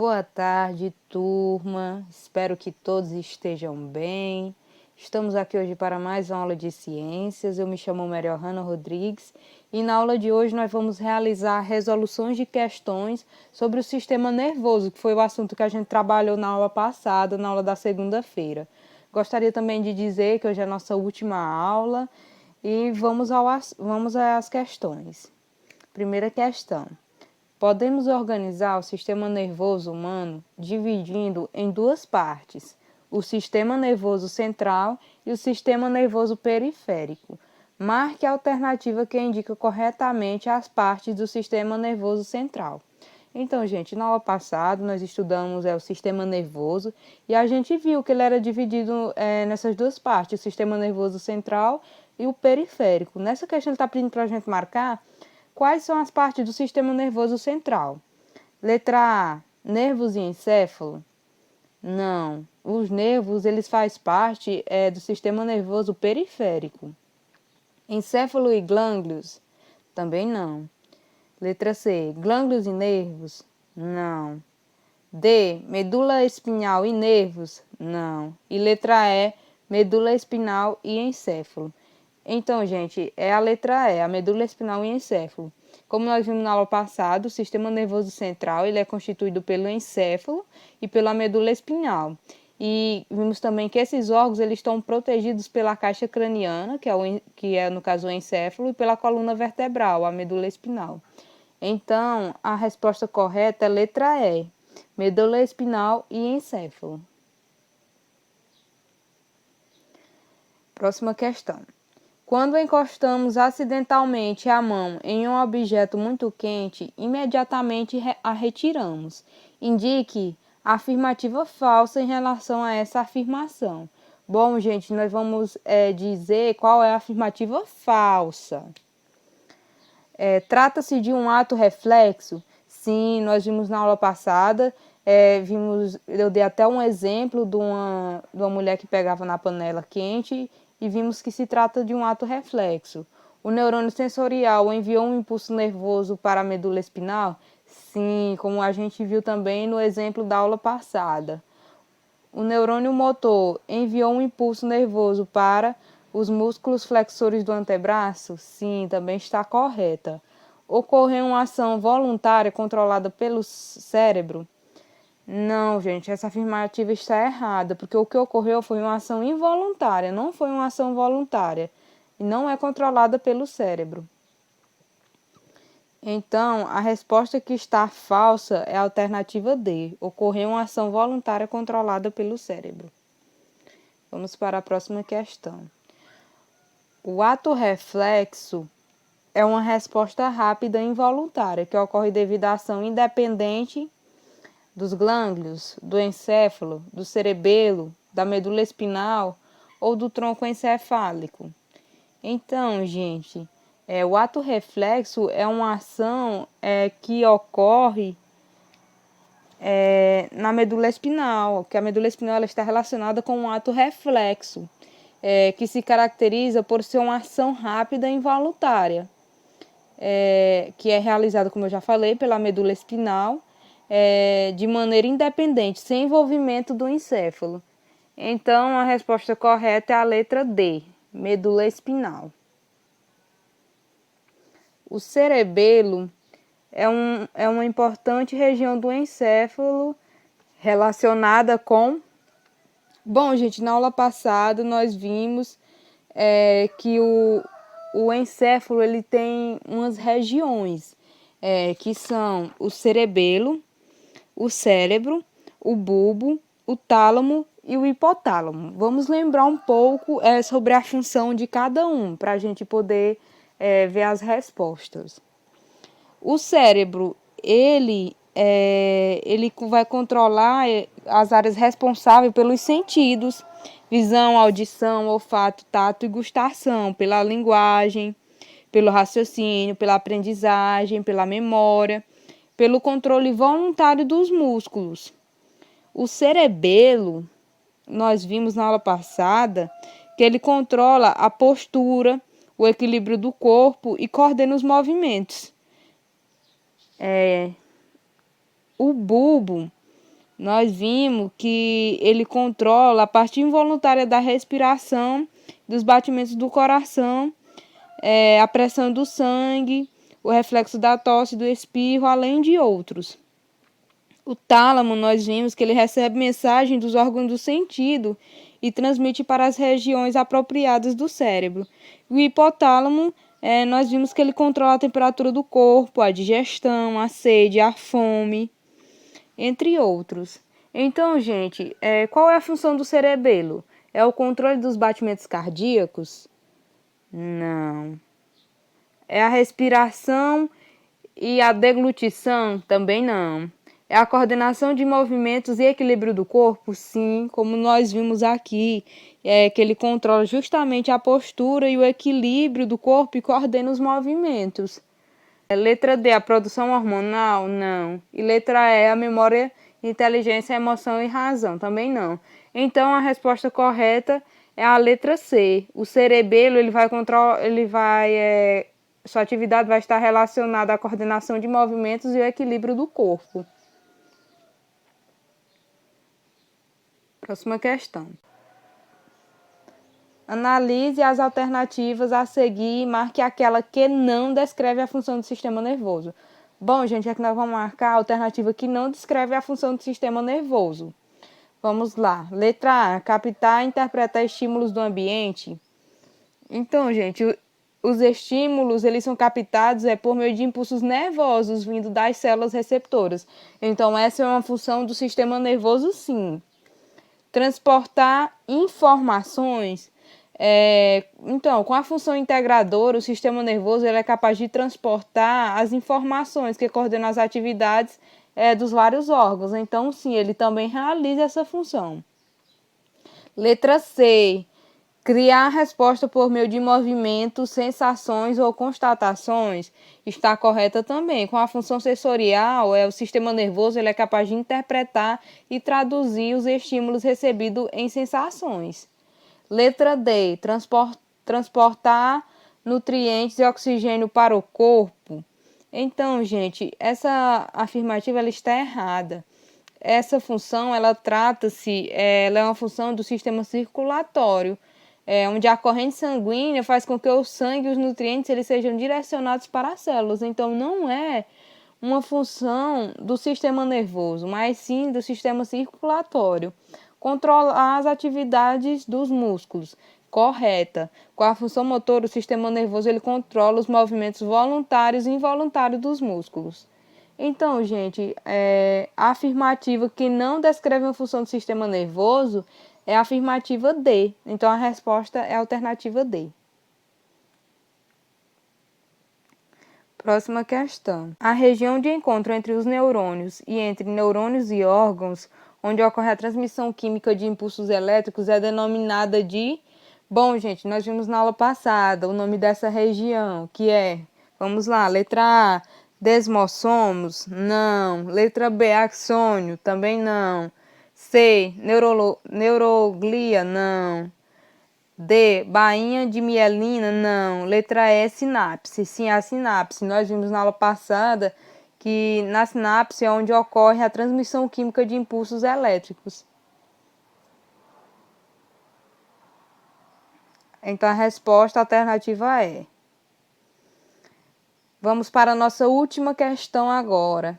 Boa tarde, turma. Espero que todos estejam bem. Estamos aqui hoje para mais uma aula de ciências. Eu me chamo Maria Ohana Rodrigues e na aula de hoje nós vamos realizar resoluções de questões sobre o sistema nervoso, que foi o assunto que a gente trabalhou na aula passada, na aula da segunda-feira. Gostaria também de dizer que hoje é a nossa última aula e vamos às questões. Primeira questão. Podemos organizar o sistema nervoso humano dividindo em duas partes, o sistema nervoso central e o sistema nervoso periférico. Marque a alternativa que indica corretamente as partes do sistema nervoso central. Então, gente, na aula passada nós estudamos o sistema nervoso e a gente viu que ele era dividido nessas duas partes, o sistema nervoso central e o periférico. Nessa questão ele está pedindo para a gente marcar quais são as partes do sistema nervoso central. Letra A, nervos e encéfalo? Não, os nervos eles fazem parte do sistema nervoso periférico. Encéfalo e glânglios? Também não. Letra C, glânglios e nervos? Não. D, medula espinhal e nervos? Não. E letra E, medula espinal e encéfalo. Então, gente, é a letra E, a medula espinal e encéfalo. Como nós vimos na aula passada, o sistema nervoso central ele é constituído pelo encéfalo e pela medula espinhal. E vimos também que esses órgãos eles estão protegidos pela caixa craniana, que é no caso o encéfalo, e pela coluna vertebral, a medula espinal. Então, a resposta correta é letra E, medula espinal e encéfalo. Próxima questão. Quando encostamos acidentalmente a mão em um objeto muito quente, imediatamente a retiramos. Indique a afirmativa falsa em relação a essa afirmação. Bom, gente, nós vamos dizer qual é a afirmativa falsa. Trata-se de um ato reflexo? Sim, nós vimos na aula passada, eu dei até um exemplo de uma mulher que pegava na panela quente e vimos que se trata de um ato reflexo. O neurônio sensorial enviou um impulso nervoso para a medula espinal? Sim, como a gente viu também no exemplo da aula passada. O neurônio motor enviou um impulso nervoso para os músculos flexores do antebraço? Sim, também está correta. Ocorreu uma ação voluntária controlada pelo cérebro? Não, gente, essa afirmativa está errada, porque o que ocorreu foi uma ação involuntária, não foi uma ação voluntária, e não é controlada pelo cérebro. Então, a resposta que está falsa é a alternativa D, ocorreu uma ação voluntária controlada pelo cérebro. Vamos para a próxima questão. O ato reflexo é uma resposta rápida e involuntária, que ocorre devido à ação independente dos glânglios, do encéfalo, do cerebelo, da medula espinal ou do tronco encefálico. Então, gente, o ato reflexo é uma ação que ocorre na medula espinal, que a medula espinal ela está relacionada com um ato reflexo, que se caracteriza por ser uma ação rápida e involuntária, que é realizada, como eu já falei, pela medula espinal, de maneira independente, sem envolvimento do encéfalo. Então, a resposta correta é a letra D, medula espinal. O cerebelo é uma importante região do encéfalo relacionada com... Bom, gente, na aula passada nós vimos que o encéfalo ele tem umas regiões, que são o cerebelo, o cérebro, o bulbo, o tálamo e o hipotálamo. Vamos lembrar um pouco sobre a função de cada um, para a gente poder ver as respostas. O cérebro, ele vai controlar as áreas responsáveis pelos sentidos, visão, audição, olfato, tato e gustação, pela linguagem, pelo raciocínio, pela aprendizagem, pela memória, pelo controle voluntário dos músculos. O cerebelo, nós vimos na aula passada, que ele controla a postura, o equilíbrio do corpo e coordena os movimentos. O bulbo, nós vimos que ele controla a parte involuntária da respiração, dos batimentos do coração, a pressão do sangue, o reflexo da tosse, do espirro, além de outros. O tálamo, nós vimos que ele recebe mensagem dos órgãos do sentido e transmite para as regiões apropriadas do cérebro. O hipotálamo, nós vimos que ele controla a temperatura do corpo, a digestão, a sede, a fome, entre outros. Então, gente, qual é a função do cerebelo? É o controle dos batimentos cardíacos? Não. É a respiração e a deglutição? Também não. É a coordenação de movimentos e equilíbrio do corpo? Sim, como nós vimos aqui, que ele controla justamente a postura e o equilíbrio do corpo e coordena os movimentos. Letra D, a produção hormonal? Não. E letra E, a memória, inteligência, emoção e razão? Também não. Então, a resposta correta é a letra C. O cerebelo, sua atividade vai estar relacionada à coordenação de movimentos e o equilíbrio do corpo. Próxima questão. Analise as alternativas a seguir e marque aquela que não descreve a função do sistema nervoso. Bom, gente, aqui nós vamos marcar a alternativa que não descreve a função do sistema nervoso. Vamos lá. Letra A, captar e interpretar estímulos do ambiente. Então, gente, os estímulos, eles são captados por meio de impulsos nervosos vindo das células receptoras. Então, essa é uma função do sistema nervoso, sim. Transportar informações. Então, com a função integradora, o sistema nervoso ele é capaz de transportar as informações que coordenam as atividades dos vários órgãos. Então, sim, ele também realiza essa função. Letra C. Criar resposta por meio de movimentos, sensações ou constatações. Está correta também. Com a função sensorial, o sistema nervoso ele é capaz de interpretar e traduzir os estímulos recebidos em sensações. Letra D. Transportar nutrientes e oxigênio para o corpo. Então, gente, essa afirmativa ela está errada. Essa função, ela é uma função do sistema circulatório, onde a corrente sanguínea faz com que o sangue e os nutrientes eles sejam direcionados para as células. Então, não é uma função do sistema nervoso, mas sim do sistema circulatório. Controlar as atividades dos músculos. Correta. Com a função motora, o sistema nervoso ele controla os movimentos voluntários e involuntários dos músculos. Então, gente, a afirmativa que não descreve uma função do sistema nervoso é a afirmativa D. Então, a resposta é a alternativa D. Próxima questão. A região de encontro entre os neurônios e entre neurônios e órgãos, onde ocorre a transmissão química de impulsos elétricos, é denominada de... Bom, gente, nós vimos na aula passada o nome dessa região, que vamos lá, letra A, desmossomos? Não. Letra B, axônio? Também não. C, neuroglia? Não. D, bainha de mielina? Não. Letra E, sinapse? Sim, a sinapse. Nós vimos na aula passada que na sinapse é onde ocorre a transmissão química de impulsos elétricos. Então, a resposta alternativa é. Vamos para a nossa última questão agora.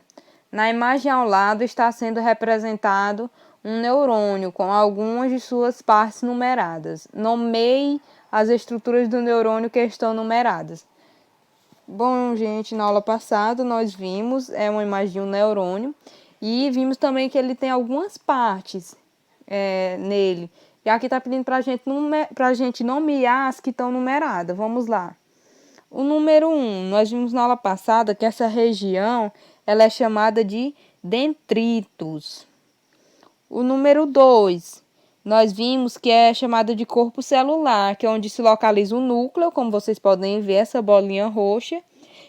Na imagem ao lado está sendo representado um neurônio com algumas de suas partes numeradas. Nomeie as estruturas do neurônio que estão numeradas. Bom, gente, na aula passada nós vimos uma imagem de um neurônio e vimos também que ele tem algumas partes nele. E aqui está pedindo para a gente nomear as que estão numeradas. Vamos lá. O número 1, nós vimos na aula passada que essa região ela é chamada de dendritos. O número 2, nós vimos que é chamada de corpo celular, que é onde se localiza o núcleo, como vocês podem ver, essa bolinha roxa,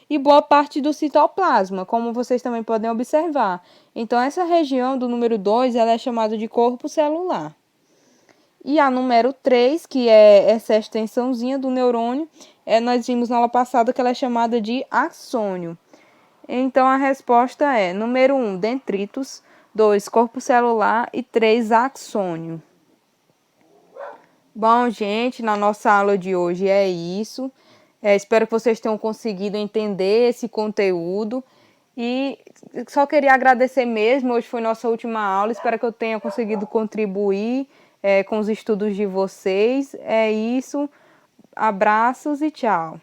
e boa parte do citoplasma, como vocês também podem observar. Então, essa região do número 2, ela é chamada de corpo celular. E a número 3, que é essa extensãozinha do neurônio, nós vimos na aula passada que ela é chamada de axônio. Então, a resposta é número 1, dendritos, 2, corpo celular e 3, axônio. Bom, gente, na nossa aula de hoje é isso. Espero que vocês tenham conseguido entender esse conteúdo. E só queria agradecer mesmo, hoje foi nossa última aula, espero que eu tenha conseguido contribuir com os estudos de vocês. É isso, abraços e tchau.